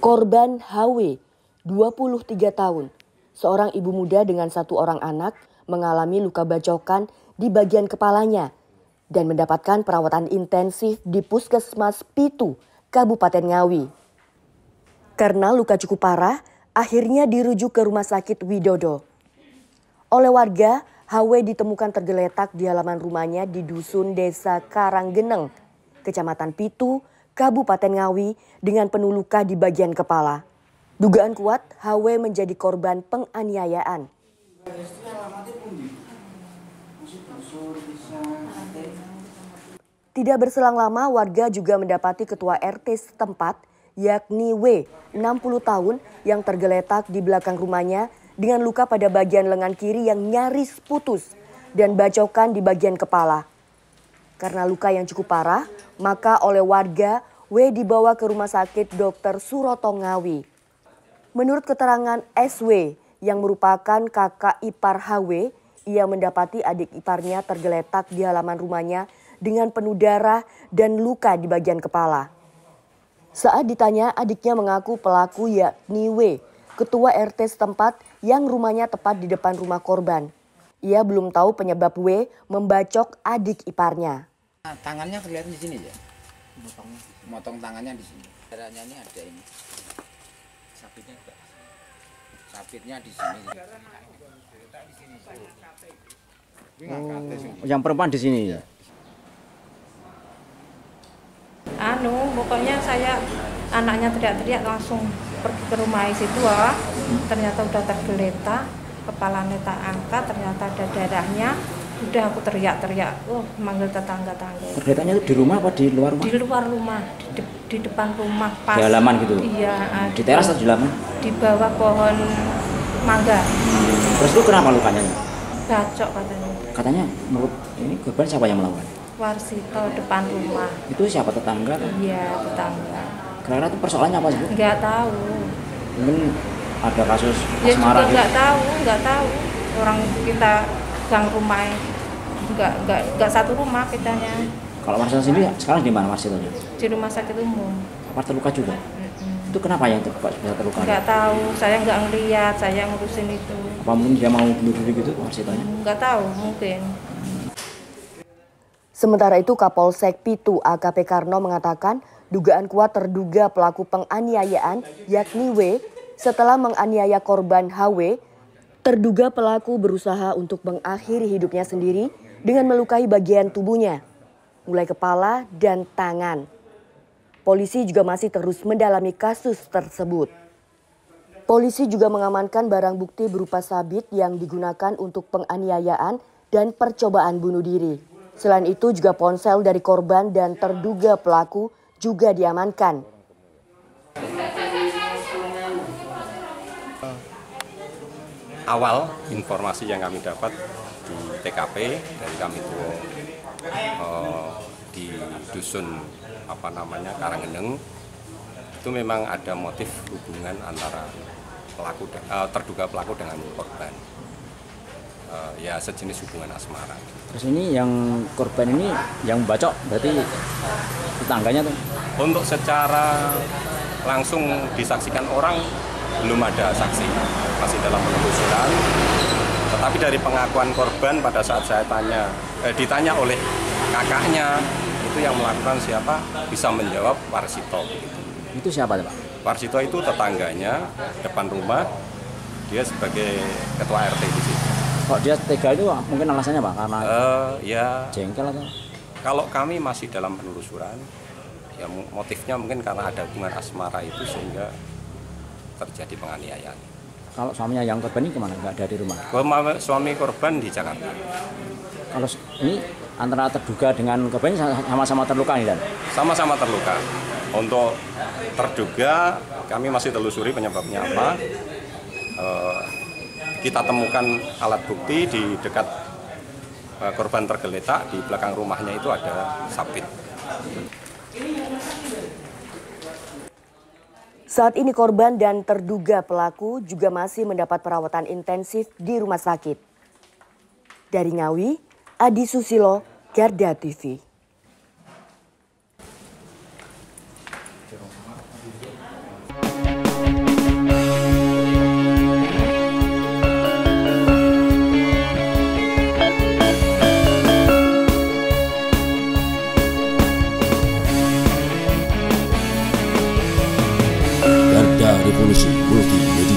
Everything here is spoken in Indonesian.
Korban HW, 23 tahun, seorang ibu muda dengan 1 orang anak mengalami luka bacokan di bagian kepalanya dan mendapatkan perawatan intensif di Puskesmas Pitu, Kabupaten Ngawi. Karena luka cukup parah, akhirnya dirujuk ke Rumah Sakit Widodo. Oleh warga, HW ditemukan tergeletak di halaman rumahnya di Dusun Desa Karanggeneng, Kecamatan Pitu, Kabupaten Ngawi dengan penuh luka di bagian kepala. Dugaan kuat HW menjadi korban penganiayaan. Tidak berselang lama warga juga mendapati ketua RT setempat yakni W, 60 tahun yang tergeletak di belakang rumahnya dengan luka pada bagian lengan kiri yang nyaris putus dan bacokan di bagian kepala. Karena luka yang cukup parah, maka oleh warga, W dibawa ke Rumah Sakit Dr. Suroto Ngawi. Menurut keterangan SW yang merupakan kakak ipar HW, ia mendapati adik iparnya tergeletak di halaman rumahnya dengan penuh darah dan luka di bagian kepala. Saat ditanya, adiknya mengaku pelaku yakni W, ketua RT setempat yang rumahnya tepat di depan rumah korban. Ia belum tahu penyebab W membacok adik iparnya. Tangannya kelihatan di sini ya, motong tangannya di sini. Darahnya ini ada ini. Sabitnya di sini. Yang perempuan di sini. Pokoknya saya anaknya teriak-teriak langsung pergi ke rumah situ, ternyata udah tergeletak, kepalanya tak angkat, ternyata ada darahnya. Udah aku teriak-teriak, manggil tetangga-tangga. Tergeletaknya itu di rumah apa di luar rumah? Di luar rumah, di depan rumah. Pas, di halaman gitu? Iya. Di teras atau di halaman? Di bawah pohon mangga. Terus itu kenapa lukanya? Bacok katanya. Katanya menurut ini korban siapa yang melakukan? Warsito depan rumah. Itu siapa, tetangga? Iya, tetangga. Kira-kira itu persoalannya apa sih? Nggak tahu. Mungkin ada kasus ya asmara juga gitu? Nggak tahu. Orang kita gang rumah, nggak satu rumah kitanya. Kalau Warsito sendiri sekarang di mana Warsitonya? Di rumah sakit umum. Apa terluka juga? Itu kenapa ya bisa terluka? Nggak tahu, saya nggak ngeliat, saya ngurusin itu. Apa mungkin dia mau bunuh diri gitu Warsitonya? Nggak tahu, mungkin. Sementara itu Kapolsek Pitu AKP Karno mengatakan dugaan kuat terduga pelaku penganiayaan yakni W setelah menganiaya korban HW. Terduga pelaku berusaha untuk mengakhiri hidupnya sendiri dengan melukai bagian tubuhnya, mulai kepala dan tangan. Polisi juga masih terus mendalami kasus tersebut. Polisi juga mengamankan barang bukti berupa sabit yang digunakan untuk penganiayaan dan percobaan bunuh diri. Selain itu juga ponsel dari korban dan terduga pelaku juga diamankan. Awal informasi yang kami dapat di TKP dari kami itu di dusun Karanggeneng itu memang ada motif hubungan antara terduga pelaku dengan korban, ya sejenis hubungan asmara. Terus ini yang korban ini yang bacok berarti tetangganya tuh? Untuk secara langsung disaksikan orang belum ada saksi, masih dalam penelusuran. Tetapi dari pengakuan korban pada saat saya ditanya oleh kakaknya, itu yang melakukan siapa, bisa menjawab Warsito. Itu siapa Pak? Warsito itu tetangganya depan rumah, dia sebagai ketua RT di situ. Kok dia tega itu mungkin alasannya Pak? Karena ya jengkel atau? Kalau kami masih dalam penelusuran, ya motifnya mungkin karena ada hubungan asmara itu sehingga terjadi penganiayaan. Kalau suaminya yang korban ini kemana? Nggak ada di rumah? Suami korban di Jakarta. Kalau ini antara terduga dengan korban sama-sama terluka nih Dan? Sama-sama terluka. Untuk terduga kami masih telusuri penyebabnya apa. Kita temukan alat bukti di dekat korban tergeletak, di belakang rumahnya itu ada sabit. Saat ini korban dan terduga pelaku juga masih mendapat perawatan intensif di rumah sakit. Dari Ngawi, Adi Susilo, Garda TV. Revolusi Multimedia.